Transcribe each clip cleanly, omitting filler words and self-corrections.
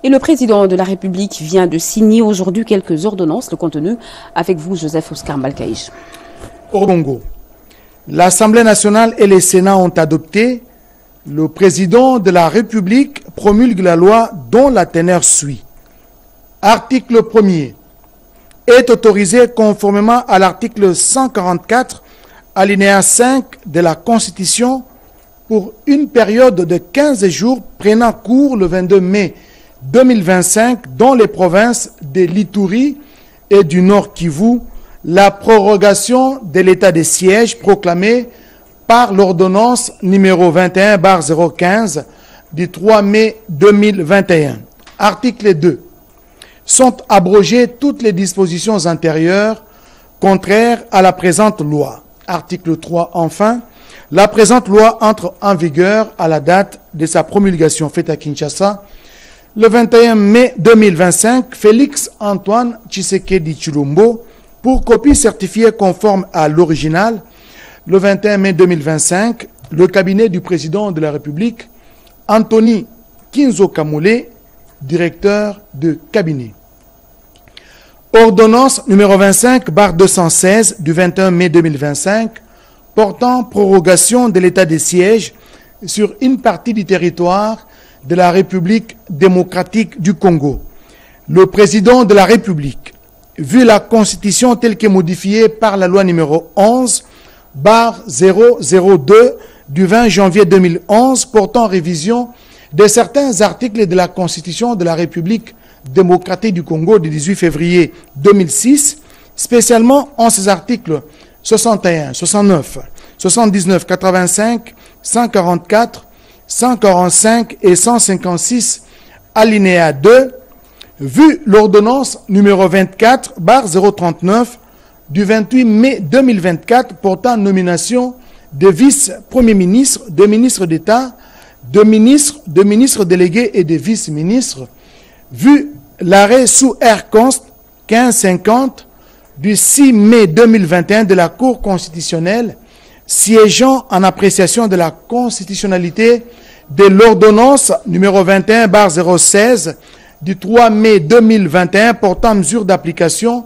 Et le président de la République vient de signer aujourd'hui quelques ordonnances. Le contenu avec vous, Joseph Oscar Malkaïch. Au Congo, l'Assemblée nationale et les Sénats ont adopté. Le président de la République promulgue la loi dont la teneur suit. Article 1er. Est autorisé conformément à l'article 144, alinéa 5 de la Constitution pour une période de 15 jours prenant cours le 22 mai 2025 dans les provinces de l'Ituri et du Nord Kivu, la prorogation de l'état de siège proclamé par l'ordonnance numéro 21/015 du 3 mai 2021. Article 2. Sont abrogées toutes les dispositions antérieures contraires à la présente loi. Article 3. Enfin, la présente loi entre en vigueur à la date de sa promulgation faite à Kinshasa le 21 mai 2025. Félix Antoine Tshisekedi Tshilombo, pour copie certifiée conforme à l'original, le 21 mai 2025, le cabinet du président de la République, Anthony Kinzo Kamole, directeur de cabinet. Ordonnance numéro 25/216 du 21 mai 2025 portant prorogation de l'état de siège sur une partie du territoire de la République démocratique du Congo. Le président de la République, vu la Constitution telle que modifiée par la loi numéro 11/002 du 20 janvier 2011 portant révision de certains articles de la Constitution de la République démocratique du Congo du 18 février 2006, spécialement en ces articles 61, 69, 79, 85, 144, 145 et 156, alinéa 2, vu l'ordonnance numéro 24/039 du 28 mai 2024 portant nomination de vice-premier ministre, de ministres d'État, de ministres délégués et de vice-ministres, vu l'arrêt sous R. Const 1550 du 6 mai 2021 de la Cour constitutionnelle siégeant en appréciation de la constitutionnalité de l'ordonnance numéro 21/016 du 3 mai 2021 portant mesure d'application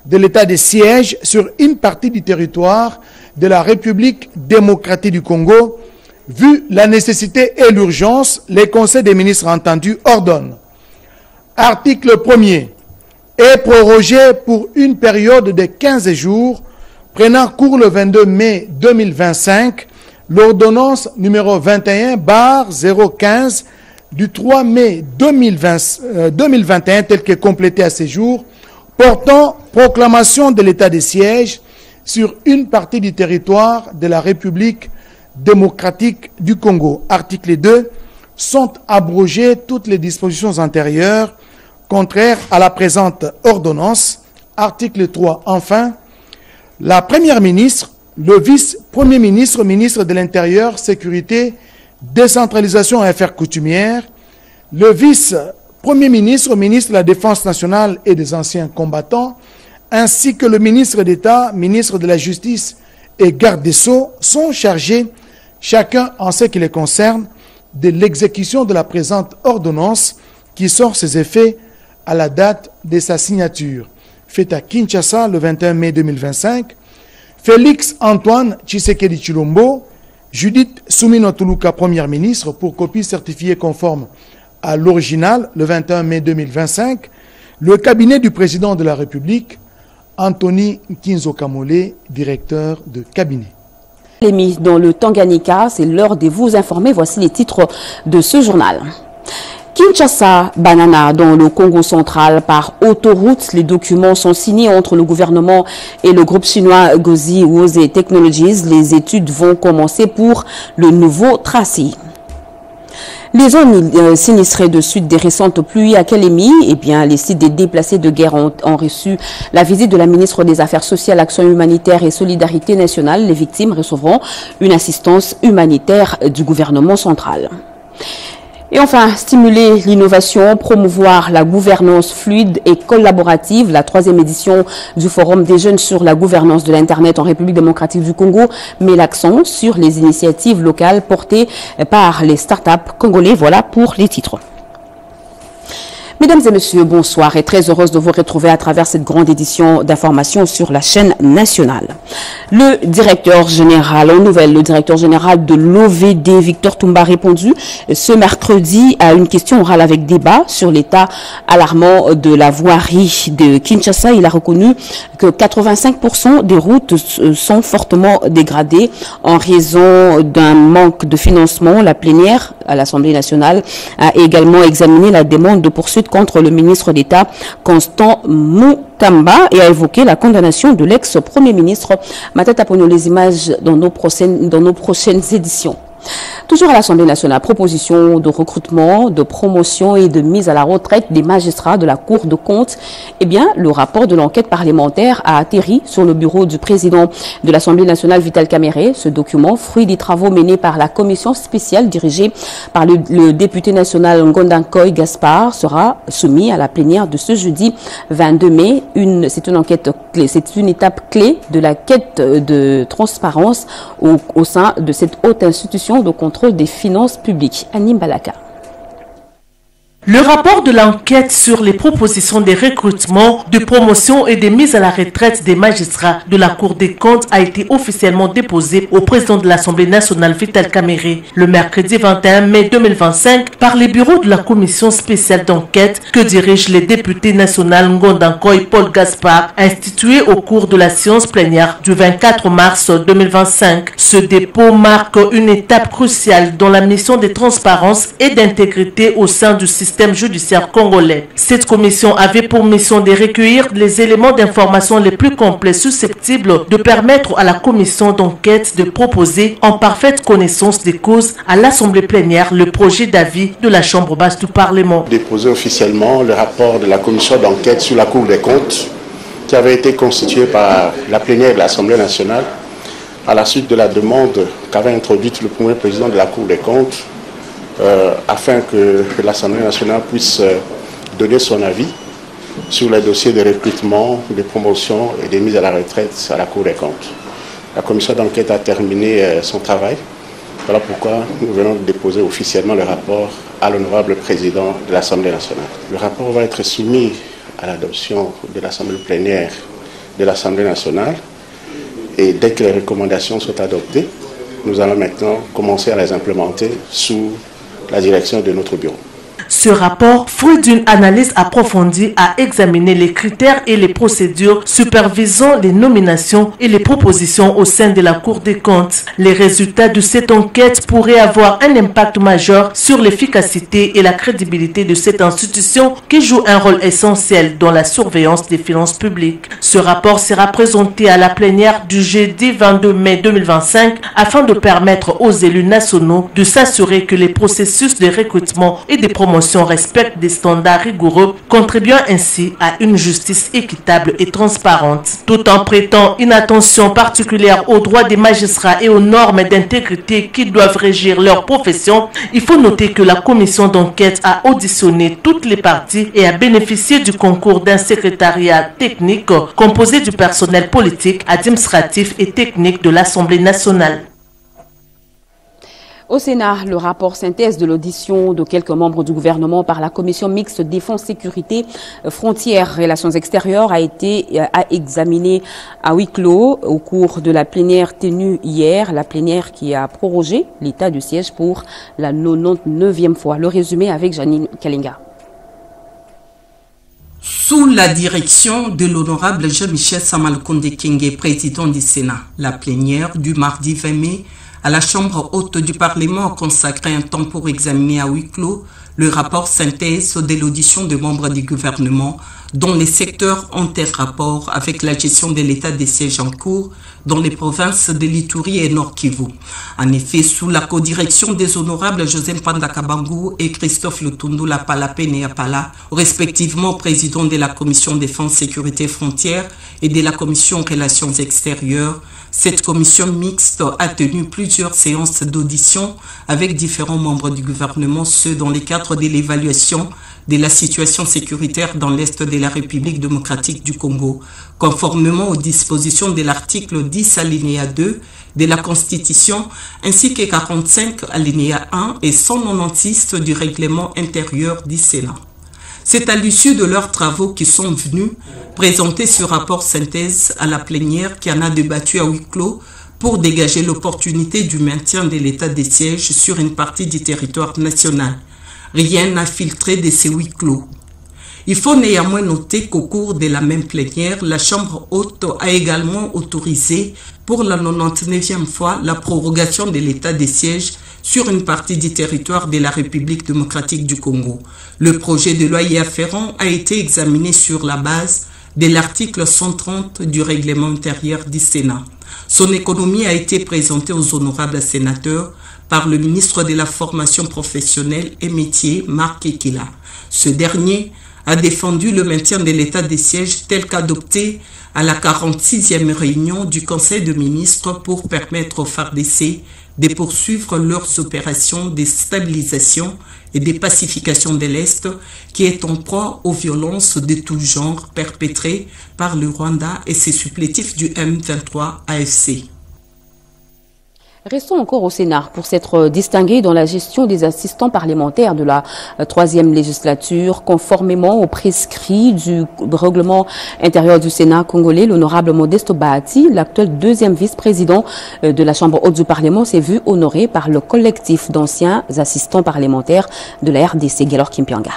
de l'état de siège sur une partie du territoire de la République démocratique du Congo. Vu la nécessité et l'urgence, les conseils des ministres entendus ordonnent. Article 1er. Est prorogé pour une période de 15 jours, prenant cours le 22 mai 2025, l'ordonnance numéro 21/015 du 3 mai 2021, telle que complétée à ce jour, portant proclamation de l'état de siège sur une partie du territoire de la République démocratique du Congo. Article 2. Sont abrogées toutes les dispositions antérieures contraires à la présente ordonnance. Article 3. Enfin, la Première ministre, le vice-premier ministre, ministre de l'Intérieur, Sécurité, Décentralisation et Affaires coutumières, le vice-premier ministre, ministre de la Défense nationale et des anciens combattants, ainsi que le ministre d'État, ministre de la Justice et garde des Sceaux sont chargés, chacun en ce qui les concerne, de l'exécution de la présente ordonnance qui sort ses effets à la date de sa signature. Faite à Kinshasa le 21 mai 2025, Félix Antoine Tshisekedi Tshilombo, Judith Soumino Tuluka, première ministre, pour copie certifiée conforme à l'original le 21 mai 2025, le cabinet du président de la République, Anthony Kinzo Kamole, directeur de cabinet. L'émis dans le Tanganyika, c'est l'heure de vous informer. Voici les titres de ce journal. Kinshasa, Banana, dans le Congo central, par autoroute. Les documents sont signés entre le gouvernement et le groupe chinois Gozi Wose Technologies. Les études vont commencer pour le nouveau tracé. Les zones sinistrées de suite des récentes pluies à Kalemi, les sites des déplacés de guerre ont reçu la visite de la ministre des Affaires sociales, Action humanitaire et Solidarité nationale. Les victimes recevront une assistance humanitaire du gouvernement central. Et enfin, stimuler l'innovation, promouvoir la gouvernance fluide et collaborative. La 3e édition du Forum des jeunes sur la gouvernance de l'Internet en République démocratique du Congo met l'accent sur les initiatives locales portées par les startups congolais. Voilà pour les titres. Mesdames et messieurs, bonsoir et très heureuse de vous retrouver à travers cette grande édition d'information sur la chaîne nationale. Le directeur général de l'OVD, Victor Toumba, a répondu ce mercredi à une question orale avec débat sur l'état alarmant de la voirie de Kinshasa. Il a reconnu que 85% des routes sont fortement dégradées en raison d'un manque de financement. La plénière à l'Assemblée nationale a également examiné la demande de poursuite contre le ministre d'État Constant Mukamba et a évoqué la condamnation de l'ex-premier ministre. Matata Pono, les images dans nos prochaines éditions. Toujours à l'Assemblée nationale, proposition de recrutement, de promotion et de mise à la retraite des magistrats de la Cour de compte. Eh bien, le rapport de l'enquête parlementaire a atterri sur le bureau du président de l'Assemblée nationale, Vital Kamerhe. Ce document, fruit des travaux menés par la commission spéciale dirigée par le député national Ngondankoy Gaspard, sera soumis à la plénière de ce jeudi 22 mai. C'est une enquête clé, c'est une étape clé de la quête de transparence au sein de cette haute institution de contrôle des finances publiques. Anim Balaka. Le rapport de l'enquête sur les propositions de recrutement, de promotion et de mise à la retraite des magistrats de la Cour des comptes a été officiellement déposé au président de l'Assemblée nationale Vital Kamerhe le mercredi 21 mai 2025 par les bureaux de la commission spéciale d'enquête que dirige le député national Ngondankoy Paul Gaspard, institué au cours de la séance plénière du 24 mars 2025. Ce dépôt marque une étape cruciale dans la mission de transparence et d'intégrité au sein du système judiciaire congolais. Cette commission avait pour mission de recueillir les éléments d'information les plus complets susceptibles de permettre à la commission d'enquête de proposer en parfaite connaissance des causes à l'Assemblée plénière le projet d'avis de la Chambre basse du Parlement. Déposer officiellement le rapport de la commission d'enquête sur la Cour des comptes qui avait été constituée par la plénière de l'Assemblée nationale à la suite de la demande qu'avait introduite le premier président de la Cour des comptes afin que l'Assemblée nationale puisse donner son avis sur les dossiers de recrutement, de promotion et de mise à la retraite à la Cour des comptes. La commission d'enquête a terminé son travail. Voilà pourquoi nous venons de déposer officiellement le rapport à l'honorable président de l'Assemblée nationale. Le rapport va être soumis à l'adoption de l'Assemblée plénière de l'Assemblée nationale et dès que les recommandations sont adoptées, nous allons maintenant commencer à les implémenter sous la direction de notre bureau. Ce rapport, fruit d'une analyse approfondie, a examiné les critères et les procédures supervisant les nominations et les propositions au sein de la Cour des comptes. Les résultats de cette enquête pourraient avoir un impact majeur sur l'efficacité et la crédibilité de cette institution qui joue un rôle essentiel dans la surveillance des finances publiques. Ce rapport sera présenté à la plénière du jeudi 22 mai 2025 afin de permettre aux élus nationaux de s'assurer que les processus de recrutement et de promotion respecte des standards rigoureux, contribuant ainsi à une justice équitable et transparente. Tout en prêtant une attention particulière aux droits des magistrats et aux normes d'intégrité qui doivent régir leur profession, il faut noter que la commission d'enquête a auditionné toutes les parties et a bénéficié du concours d'un secrétariat technique composé du personnel politique, administratif et technique de l'Assemblée nationale. Au Sénat, le rapport synthèse de l'audition de quelques membres du gouvernement par la commission mixte défense, sécurité, frontières, relations extérieures a été examiné à huis clos au cours de la plénière tenue hier, la plénière qui a prorogé l'état du siège pour la 99e fois. Le résumé avec Janine Kalinga. Sous la direction de l'honorable Jean-Michel Samalukonde Kenge, président du Sénat, la plénière du mardi 20 mai à la Chambre haute du Parlement a consacré un temps pour examiner à huis clos le rapport synthèse de l'audition de membres du gouvernement dont les secteurs ont un rapport avec la gestion de l'état des sièges en cours dans les provinces de l'Ituri et Nord Kivu. En effet, sous la codirection des honorables José Mpanda Kabangu et Christophe Lutundu Lapalapene Apala, respectivement président de la Commission Défense, Sécurité, Frontières et de la Commission Relations Extérieures, cette commission mixte a tenu plusieurs séances d'audition avec différents membres du gouvernement, ceux dans le cadre de l'évaluation de la situation sécuritaire dans l'Est de la République démocratique du Congo, conformément aux dispositions de l'article 10 alinéa 2 de la Constitution, ainsi que 45 alinéa 1 et 196 du règlement intérieur du Sénat. C'est à l'issue de leurs travaux qu'ils sont venus présenter ce rapport synthèse à la plénière qui en a débattu à huis clos pour dégager l'opportunité du maintien de l'état des sièges sur une partie du territoire national. Rien n'a filtré de ces huis clos. Il faut néanmoins noter qu'au cours de la même plénière, la Chambre haute a également autorisé pour la 99e fois la prorogation de l'état des sièges sur une partie du territoire de la République démocratique du Congo. Le projet de loi y afférent a été examiné sur la base de l'article 130 du règlement intérieur du Sénat. Son économie a été présentée aux honorables sénateurs par le ministre de la Formation professionnelle et métiers, Marc Ekila. Ce dernier a défendu le maintien de l'état des sièges tel qu'adopté à la 46e réunion du Conseil de ministres pour permettre aux FARDC de poursuivre leurs opérations de stabilisation et de pacification de l'Est qui est en proie aux violences de tout genre perpétrées par le Rwanda et ses supplétifs du M23 AFC. Restons encore au Sénat pour s'être distingué dans la gestion des assistants parlementaires de la 3e législature, conformément aux prescrits du règlement intérieur du Sénat congolais. L'honorable Modeste Bahati, l'actuel 2e vice-président de la Chambre haute du Parlement, s'est vu honoré par le collectif d'anciens assistants parlementaires de la RDC, Galor Kimpianga.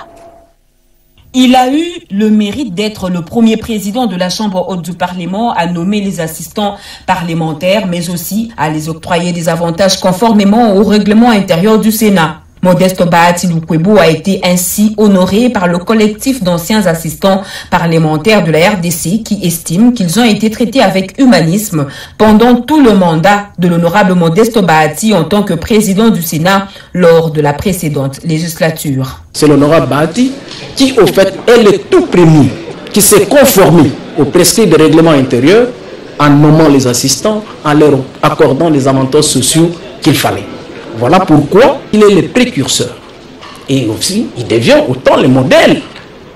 Il a eu le mérite d'être le premier président de la Chambre haute du Parlement à nommer les assistants parlementaires, mais aussi à les octroyer des avantages conformément au règlement intérieur du Sénat. Modeste Bahati Lukwebo a été ainsi honoré par le collectif d'anciens assistants parlementaires de la RDC qui estime qu'ils ont été traités avec humanisme pendant tout le mandat de l'honorable Modeste Bahati en tant que président du Sénat lors de la précédente législature. C'est l'honorable Bahati qui, au fait, est le tout premier qui s'est conformé aux prescrits de règlement intérieur en nommant les assistants, en leur accordant les avantages sociaux qu'il fallait. Voilà pourquoi il est le précurseur. Et aussi, il devient autant le modèle,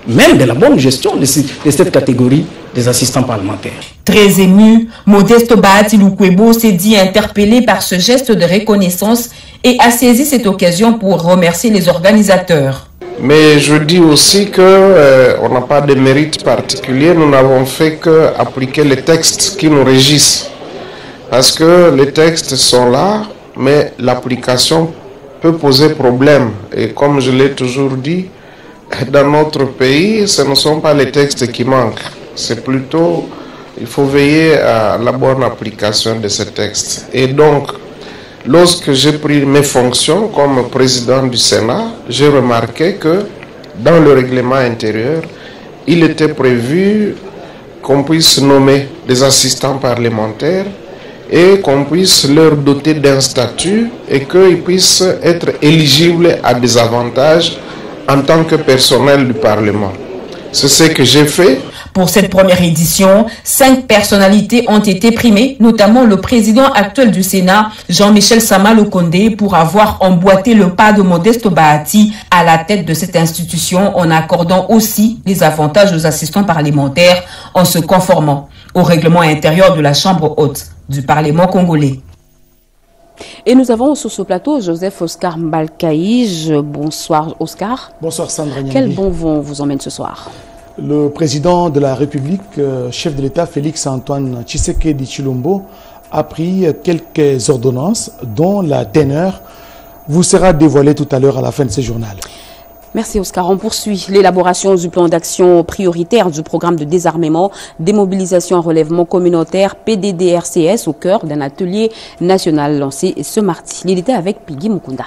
même de la bonne gestion de cette catégorie des assistants parlementaires. Très ému, Modeste Bahati Lukwebo s'est dit interpellé par ce geste de reconnaissance et a saisi cette occasion pour remercier les organisateurs. Mais je dis aussi qu'on n'a pas de mérite particulier, nous n'avons fait qu'appliquer les textes qui nous régissent. Parce que les textes sont là, mais l'application peut poser problème. Et comme je l'ai toujours dit, dans notre pays, ce ne sont pas les textes qui manquent. C'est plutôt, il faut veiller à la bonne application de ces textes. Et donc, lorsque j'ai pris mes fonctions comme président du Sénat, j'ai remarqué que dans le règlement intérieur, il était prévu qu'on puisse nommer des assistants parlementaires et qu'on puisse leur doter d'un statut et qu'ils puissent être éligibles à des avantages en tant que personnel du Parlement. C'est ce que j'ai fait. Pour cette première édition, 5 personnalités ont été primées, notamment le président actuel du Sénat, Jean-Michel Sama Lukonde, pour avoir emboîté le pas de Modeste Bahati à la tête de cette institution en accordant aussi les avantages aux assistants parlementaires en se conformant au règlement intérieur de la Chambre haute du Parlement congolais. Et nous avons sur ce plateau Joseph Oscar Mbalkaïj. Bonsoir Oscar. Bonsoir Sandra Nyambi. Quel bon vent vous emmène ce soir? Le président de la République, chef de l'État Félix Antoine Tshisekedi Tshilombo, a pris quelques ordonnances dont la teneur vous sera dévoilée tout à l'heure à la fin de ce journal. Merci Oscar. On poursuit l'élaboration du plan d'action prioritaire du programme de désarmement, démobilisation et relèvement communautaire PDDRCS au cœur d'un atelier national lancé ce mardi. Il était avec Piggy Mukunda.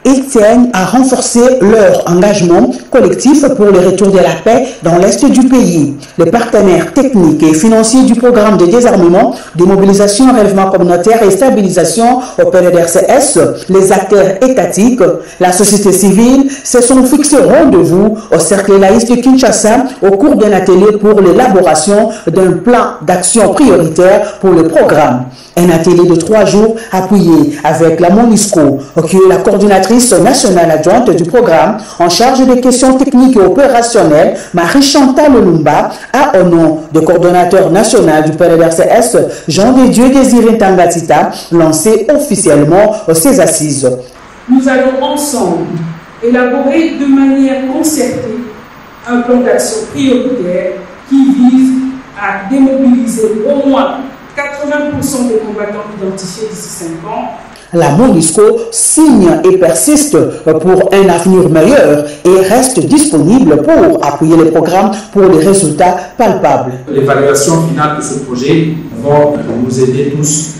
Ils tiennent à renforcer leur engagement collectif pour le retour de la paix dans l'Est du pays. Les partenaires techniques et financiers du programme de désarmement, démobilisation, relèvement communautaire et stabilisation au PDDRCS, les acteurs étatiques, la société civile se sont fixés rendez-vous au cercle laïque de Kinshasa au cours d'un atelier pour l'élaboration d'un plan d'action prioritaire pour le programme. Un atelier de 3 jours appuyé avec la MONUSCO, qui est la coordinatrice nationale adjointe du programme en charge des questions techniques et opérationnelles, Marie-Chantal Lumba, a au nom du coordonnateur national du PDDRCS, Jean de Dieu Désiré Tangatita, lancé officiellement ces assises. Nous allons ensemble élaborer de manière concertée un plan d'action prioritaire qui vise à démobiliser au moins 80% des combattants identifiés d'ici 5 ans. La MONUSCO signe et persiste pour un avenir meilleur et reste disponible pour appuyer les programmes pour des résultats palpables. L'évaluation finale de ce projet va nous aider tous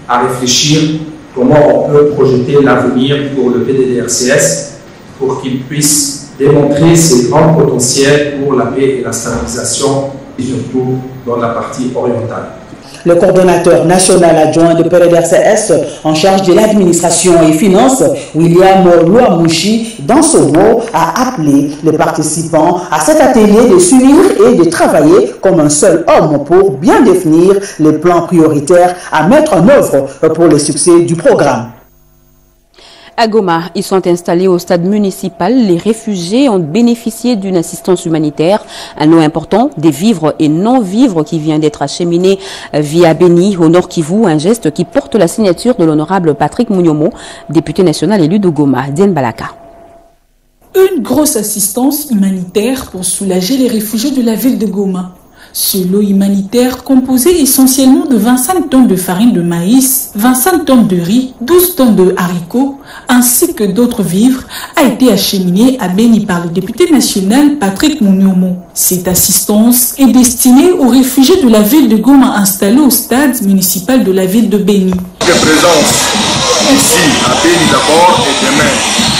à réfléchir comment on peut projeter l'avenir pour le PDDRCS pour qu'il puisse démontrer ses grands potentiels pour la paix et la stabilisation, et surtout dans la partie orientale. Le coordonnateur national adjoint de PDDRCS en charge de l'administration et finances, William Louamouchi, dans son mot, a appelé les participants à cet atelier de s'unir et de travailler comme un seul homme pour bien définir les plans prioritaires à mettre en œuvre pour le succès du programme. À Goma, ils sont installés au stade municipal. Les réfugiés ont bénéficié d'une assistance humanitaire. Un lot important des vivres et non-vivres qui vient d'être acheminé via Beni au Nord Kivu. Un geste qui porte la signature de l'honorable Patrick Mouniomo, député national élu de Goma. Diane Balaka. Une grosse assistance humanitaire pour soulager les réfugiés de la ville de Goma. Ce lot humanitaire, composé essentiellement de 25 tonnes de farine de maïs, 25 tonnes de riz, 12 tonnes de haricots, ainsi que d'autres vivres, a été acheminé à Beni par le député national Patrick Mouniomo. Cette assistance est destinée aux réfugiés de la ville de Goma installés au stade municipal de la ville de Beni. Présence ici à Beni d'abord et demain,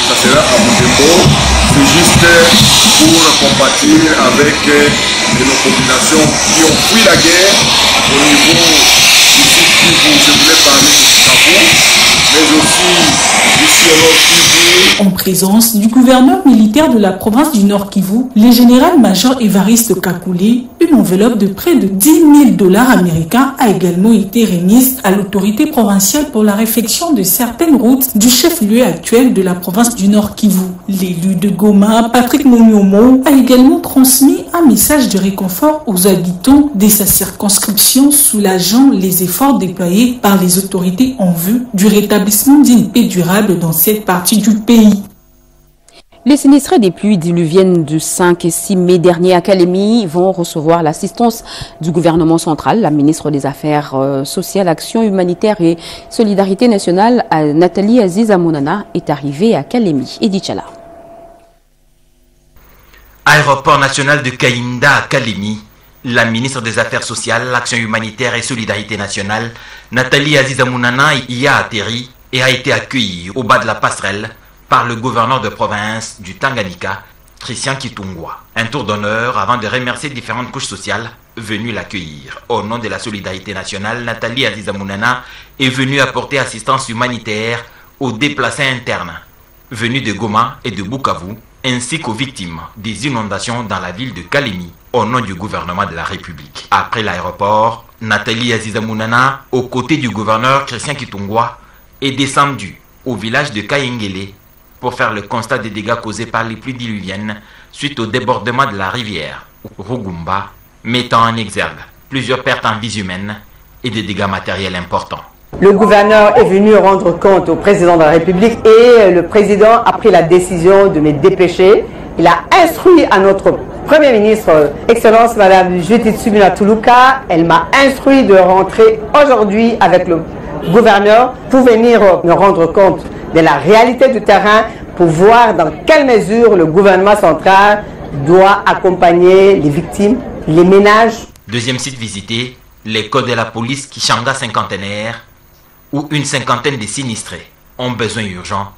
ça sera à Mouniomo. C'est juste pour compatir avec nos populations qui ont fui la guerre au niveau du sud Kivu. Je voulais parler de Bukavu, mais aussi ici au Nord Kivu. En présence du gouverneur militaire de la province du Nord Kivu, le général-major Évariste Kakoulé, une enveloppe de près de 10 000 $ américains a également été remise à l'autorité provinciale pour la réfection de certaines routes du chef-lieu actuel de la province du Nord Kivu. L'élu de Goma, Patrick Mouniomo, a également transmis un message de réconfort aux habitants de sa circonscription, soulageant les efforts déployés par les autorités en vue du rétablissement d'une paix durable dans cette partie du pays. Les sinistrés des pluies diluviennes du 5 et 6 mai dernier à Kalemi vont recevoir l'assistance du gouvernement central. La ministre des Affaires sociales, Action humanitaire et Solidarité nationale, Nathalie Aziza Mounana, est arrivée à Kalemi. Edith Chala. Aéroport national de Kainda à Kalemi, la ministre des Affaires sociales, Action humanitaire et Solidarité nationale, Nathalie Aziza Mounana, y a atterri et a été accueillie au bas de la passerelle par le gouverneur de province du Tanganyika, Christian Kitungwa. Un tour d'honneur avant de remercier différentes couches sociales venues l'accueillir. Au nom de la Solidarité nationale, Nathalie Aziza Mounana est venue apporter assistance humanitaire aux déplacés internes venus de Goma et de Bukavu, ainsi qu'aux victimes des inondations dans la ville de Kalemi, au nom du gouvernement de la République. Après l'aéroport, Nathalie Aziza Mounana, aux côtés du gouverneur Christian Kitungwa, est descendue au village de Kayengele pour faire le constat des dégâts causés par les pluies diluviennes suite au débordement de la rivière Rugumba, mettant en exergue plusieurs pertes en vies humaines et des dégâts matériels importants. Le gouverneur est venu rendre compte au président de la République et le président a pris la décision de me dépêcher. Il a instruit à notre Premier ministre, Excellence Madame Judith Suminwa Tuluka, elle m'a instruit de rentrer aujourd'hui avec le gouverneur pour venir me rendre compte de la réalité du terrain pour voir dans quelle mesure le gouvernement central doit accompagner les victimes, les ménages. Deuxième site visité, l'école de la police Kishanga cinquantenaire, où une cinquantaine de sinistrés ont besoin urgent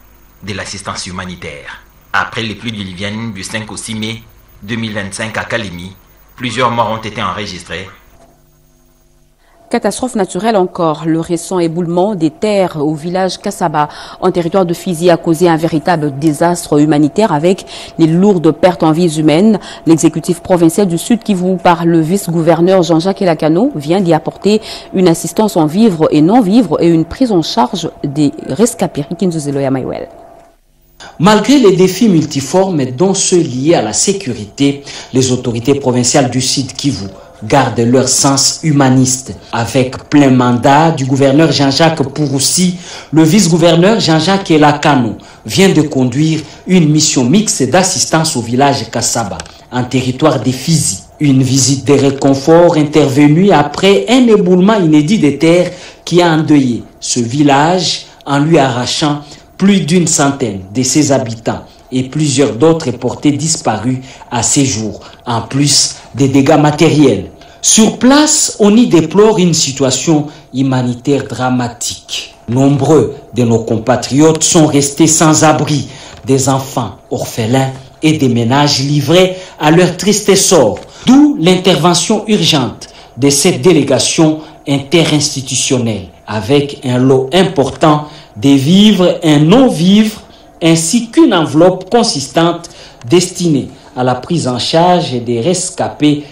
de l'assistance humanitaire. Après les pluies diluviennes du 5 au 6 mai 2025 à Kalemi, plusieurs morts ont été enregistrés. Catastrophe naturelle encore. Le récent éboulement des terres au village Kassaba, en territoire de Fizi, a causé un véritable désastre humanitaire avec les lourdes pertes en vies humaines. L'exécutif provincial du Sud Kivu, par le vice-gouverneur Jean-Jacques Elakano, vient d'y apporter une assistance en vivres et non-vivres et une prise en charge des rescapés. Malgré les défis multiformes dont ceux liés à la sécurité, les autorités provinciales du Sud Kivu gardent leur sens humaniste. Avec plein mandat du gouverneur Jean-Jacques Pouroussi, le vice-gouverneur Jean-Jacques Elakano vient de conduire une mission mixte d'assistance au village Kassaba, en territoire des Fizi. Une visite de réconfort intervenue après un éboulement inédit des terres qui a endeuillé ce village en lui arrachant plus d'une centaine de ses habitants et plusieurs d'autres portés disparus à ces jours, en plus des dégâts matériels. Sur place, on y déplore une situation humanitaire dramatique. Nombreux de nos compatriotes sont restés sans abri, des enfants orphelins et des ménages livrés à leur triste sort, d'où l'intervention urgente de cette délégation interinstitutionnelle, avec un lot important de vivres et non-vivres, ainsi qu'une enveloppe consistante destinée à la prise en charge des rescapés.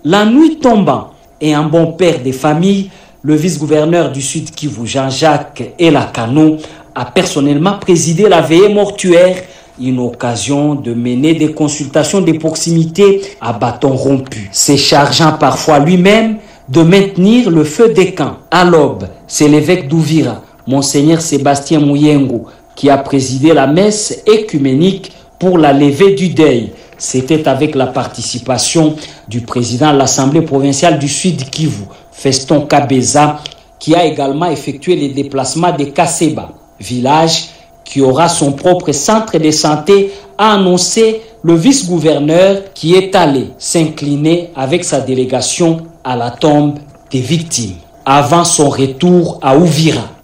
La nuit tombant et en bon père des familles, le vice-gouverneur du Sud Kivu, Jean-Jacques Elakano, a personnellement présidé la veillée mortuaire, une occasion de mener des consultations de proximité à bâton rompu, se chargeant parfois lui-même de maintenir le feu des camps. À l'aube, c'est l'évêque d'Ouvira, Monseigneur Sébastien Mouyengo, qui a présidé la messe écuménique pour la levée du deuil. C'était avec la participation du président de l'Assemblée provinciale du Sud Kivu, Feston Kabeza, qui a également effectué les déplacements de Kaseba, village qui aura son propre centre de santé, a annoncé le vice-gouverneur qui est allé s'incliner avec sa délégation à la tombe des victimes avant son retour à Ouvira.